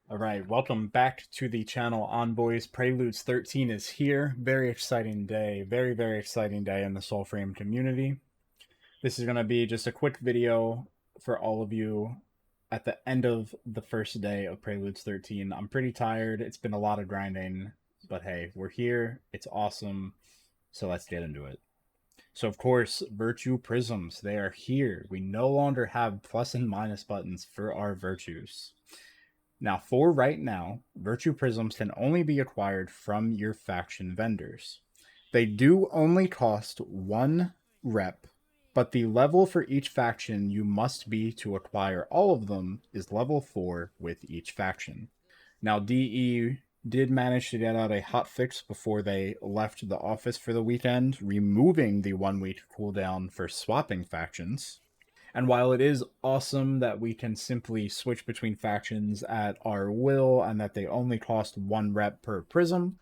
All right, welcome back to the channel Envoys. Preludes 13 is here. Very exciting day. Very exciting day in the Soulframe community. This is going to be just a quick video for all of you at the end of the first day of Preludes 13. I'm pretty tired. It's been a lot of grinding, but hey, we're here. It's awesome. So let's get into it. So, of course, Virtue Prisms, they are here. We no longer have plus and minus buttons for our virtues. Now, for right now, Virtue Prisms can only be acquired from your faction vendors. They do only cost 1 rep, but the level for each faction you must be to acquire all of them is level 4 with each faction. Now, DE did manage to get out a hot fix before they left the office for the weekend, removing the 1 week cooldown for swapping factions. And while it is awesome that we can simply switch between factions at our will and that they only cost 1 rep per prism,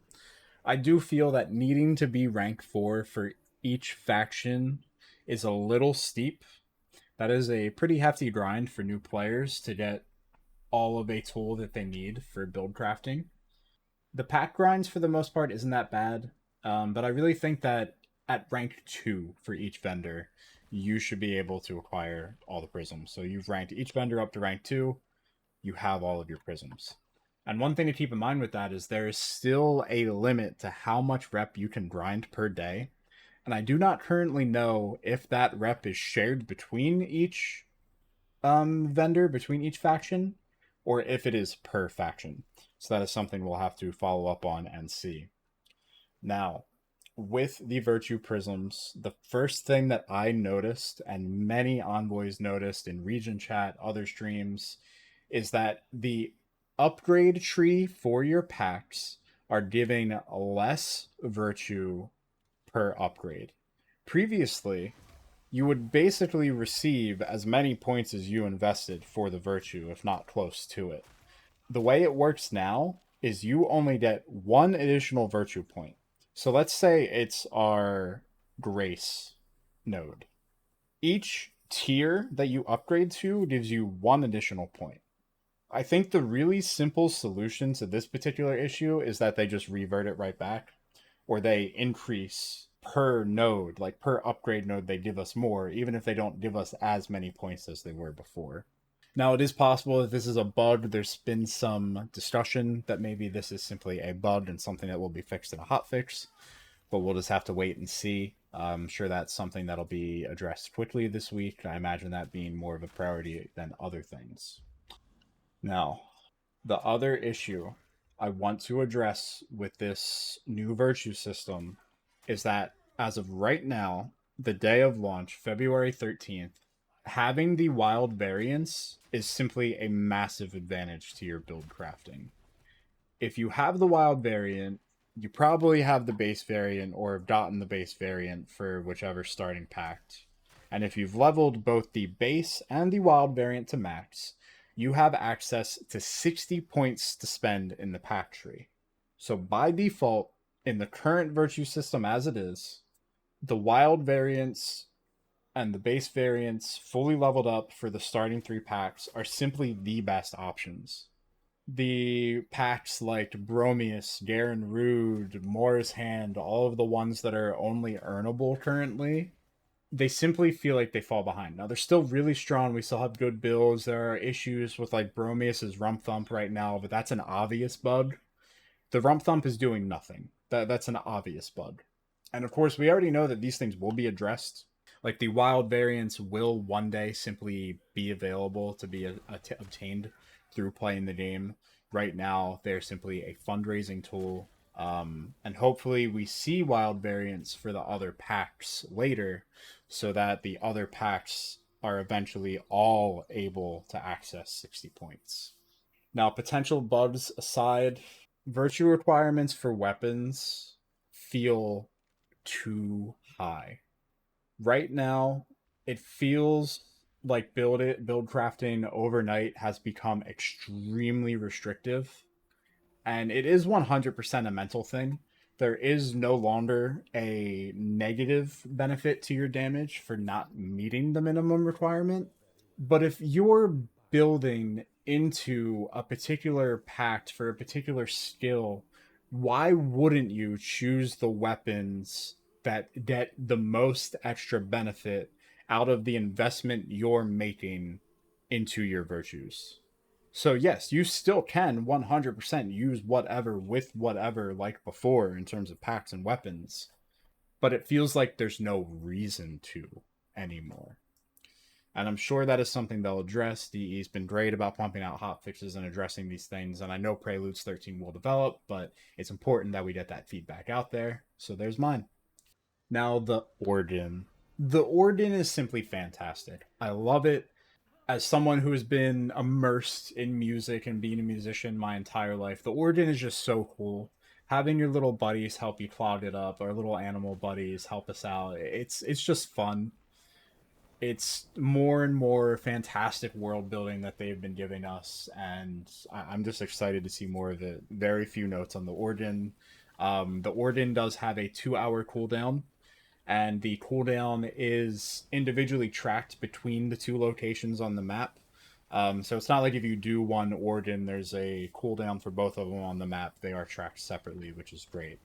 I do feel that needing to be rank 4 for each faction is a little steep. That is a pretty hefty grind for new players to get all of a tool that they need for build crafting. The pack grinds, for the most part, isn't that bad, but I really think that at rank 2 for each vendor, you should be able to acquire all the prisms. So you've ranked each vendor up to rank 2, you have all of your prisms. And one thing to keep in mind with that is there is still a limit to how much rep you can grind per day. And I do not currently know if that rep is shared between each vendor, between each faction, or if it is per faction. So that is something we'll have to follow up on and see. Now, with the Virtue Prisms, the first thing that I noticed, and many envoys noticed in region chat, other streams, is that the upgrade tree for your packs are giving less virtue per upgrade. Previously, you would basically receive as many points as you invested for the virtue, if not close to it. The way it works now is you only get 1 additional virtue point. So let's say it's our grace node. Each tier that you upgrade to gives you 1 additional point. I think the really simple solution to this particular issue is that they just revert it right back, or they increase per node, like per upgrade node, they give us more, even if they don't give us as many points as they were before. Now, it is possible that this is a bug. There's been some discussion that maybe this is simply a bug and something that will be fixed in a hotfix, but we'll just have to wait and see. I'm sure that's something that'll be addressed quickly this week. I imagine that being more of a priority than other things. Now, the other issue I want to address with this new virtue system is that as of right now, the day of launch, February 13th, having the wild variants is simply a massive advantage to your build crafting. If you have the wild variant, you probably have the base variant or have gotten the base variant for whichever starting pact. And if you've leveled both the base and the wild variant to max, you have access to 60 points to spend in the pack tree. So by default, in the current virtue system as it is, the wild variants and the base variants fully leveled up for the starting 3 packs are simply the best options. The packs like Bromius, Garen Rude, Morris Hand, all of the ones that are only earnable currently, they simply feel like they fall behind. Now they're still really strong. We still have good builds. There are issues with like Bromius's Rump Thump right now, but that's an obvious bug. The Rump Thump is doing nothing. That's an obvious bug. And of course, we already know that these things will be addressed. Like the wild variants will one day simply be available to be obtained through playing the game. Right now, they're simply a fundraising tool. And hopefully, we see wild variants for the other packs later so that the other packs are eventually all able to access 60 points. Now, potential bugs aside, virtue requirements for weapons feel too high. Right now, it feels like build crafting overnight has become extremely restrictive, and it is 100% a mental thing. There is no longer a negative benefit to your damage for not meeting the minimum requirement. But if you're building into a particular pact for a particular skill, why wouldn't you choose the weapons that get the most extra benefit out of the investment you're making into your virtues? So yes, you still can 100% use whatever with whatever like before in terms of packs and weapons, but it feels like there's no reason to anymore. And I'm sure that is something they'll address. DE's been great about pumping out hot fixes and addressing these things, and I know Preludes 13 will develop, but it's important that we get that feedback out there. So there's mine. Now, the organ. The organ is simply fantastic. I love it. As someone who has been immersed in music and being a musician my entire life, the organ is just so cool. Having your little buddies help you clog it up, or little animal buddies help us out, it's just fun. It's more and more fantastic world building that they've been giving us, and I'm just excited to see more of it. Very few notes on the organ. The organ does have a 2 hour cooldown, and the cooldown is individually tracked between the two locations on the map. So it's not like if you do one organ, there's a cooldown for both of them on the map. They are tracked separately, which is great.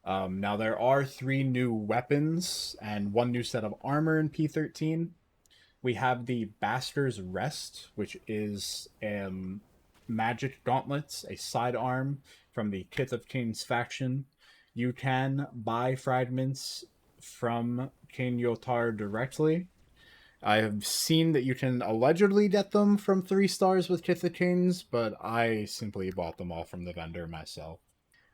Now, there are 3 new weapons and 1 new set of armor in P13. We have the Bastard's Rest, which is magic gauntlets, a sidearm from the Kith of Kings faction. You can buy fragments from King Yotar directly. I have seen that you can allegedly get them from 3 stars with Kith of Kings, but I simply bought them all from the vendor myself.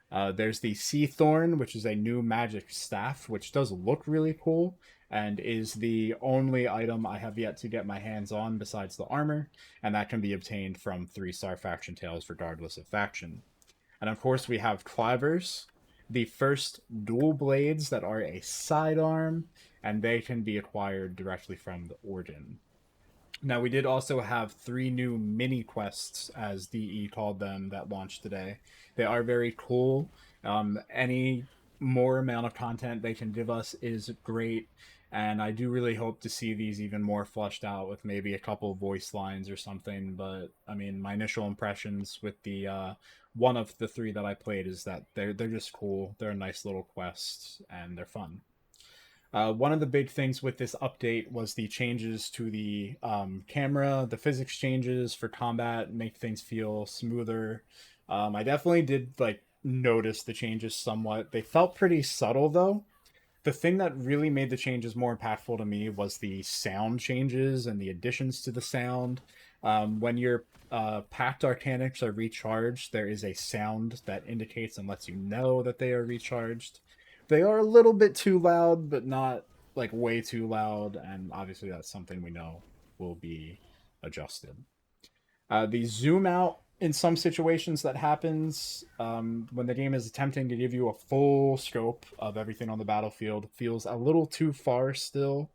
There's the Sea Thorn, which is a new magic staff, which does look really cool and is the only item I have yet to get my hands on besides the armor, and that can be obtained from 3 star faction tales regardless of faction. And of course, we have Clivers, the first dual blades that are a sidearm, and they can be acquired directly from the Order. Now, we did also have 3 new mini quests, as DE called them, that launched today. They are very cool. Any more amount of content they can give us is great, and I do really hope to see these even more fleshed out with maybe a couple voice lines or something. But I mean, my initial impressions with the one of the 3 that I played is that they're just cool. They're a nice little quest and they're fun. One of the big things with this update was the changes to the camera, the physics changes for combat, make things feel smoother. I definitely did like notice the changes somewhat. They felt pretty subtle though. The thing that really made the changes more impactful to me was the sound changes and the additions to the sound. When your packed arcanics are recharged, there is a sound that indicates and lets you know that they are recharged. They are a little bit too loud, but not like way too loud, and obviously that's something we know will be adjusted. The zoom out in some situations that happens when the game is attempting to give you a full scope of everything on the battlefield feels a little too far still.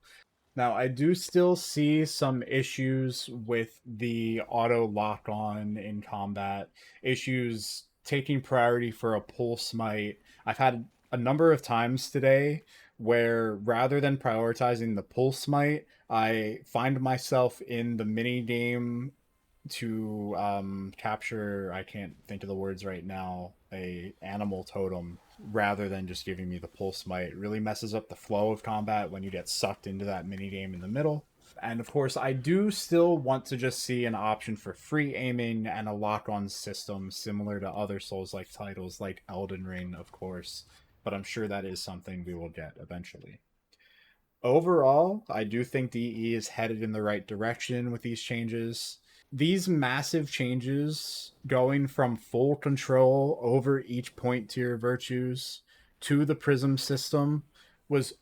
Now, I do still see some issues with the auto lock on in combat, issues taking priority for a pull smite. I've had a number of times today where rather than prioritizing the pull smite, I find myself in the mini game to capture, I can't think of the words right now, a animal totem rather than just giving me the pulse smite. It really messes up the flow of combat when you get sucked into that mini game in the middle. And of course, I do still want to just see an option for free aiming and a lock-on system similar to other Souls-like titles like Elden Ring, of course, but I'm sure that is something we will get eventually. Overall, I do think DE is headed in the right direction with these changes. These massive changes going from full control over each point tier virtues to the prism system was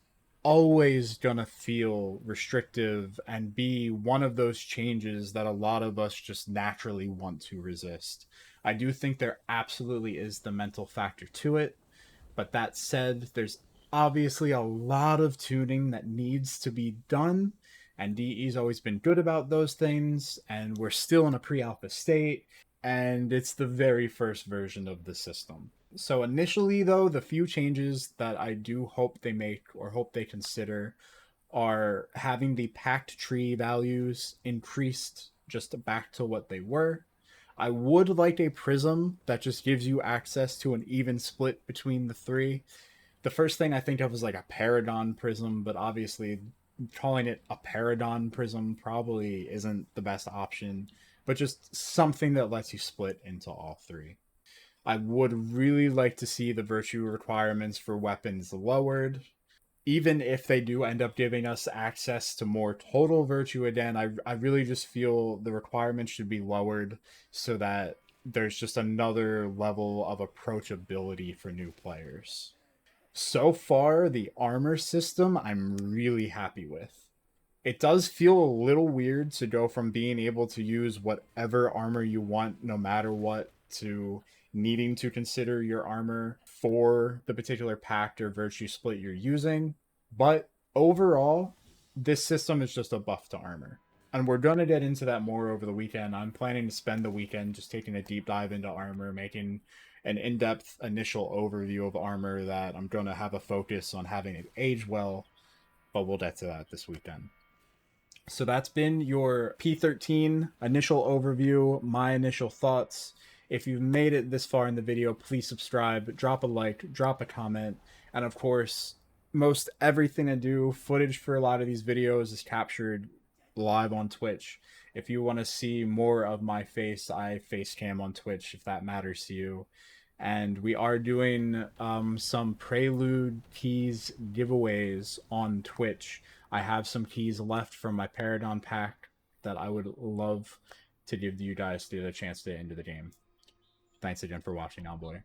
always gonna feel restrictive and be one of those changes that a lot of us just naturally want to resist. I do think there absolutely is the mental factor to it, but that said, there's obviously a lot of tuning that needs to be done, and DE's always been good about those things, and we're still in a pre-alpha state, and it's the very first version of the system. So initially, though, the few changes that I do hope they make or hope they consider are having the packed tree values increased just back to what they were. I would like a prism that just gives you access to an even split between the three. The first thing I think of is like a Paragon prism, but obviously calling it a Paragon prism probably isn't the best option, but just something that lets you split into all three. I would really like to see the virtue requirements for weapons lowered. Even if they do end up giving us access to more total virtue again, I really just feel the requirements should be lowered so that there's just another level of approachability for new players. So far, the armor system I'm really happy with. It does feel a little weird to go from being able to use whatever armor you want, no matter what, to needing to consider your armor for the particular pact or virtue split you're using. But overall, this system is just a buff to armor. And we're going to get into that more over the weekend. I'm planning to spend the weekend just taking a deep dive into armor, making an in-depth initial overview of armor that I'm going to have a focus on having it age well, but we'll get to that this weekend. So that's been your P13 initial overview, my initial thoughts. If you've made it this far in the video, please subscribe, drop a like, drop a comment, and of course, most everything I do, footage for a lot of these videos is captured live on Twitch. If you want to see more of my face, I face cam on Twitch if that matters to you. And we are doing some Prelude keys giveaways on Twitch. I have some keys left from my Paragon pack that I would love to give you guys to get a chance to get into the game. Thanks again for watching, Envoy.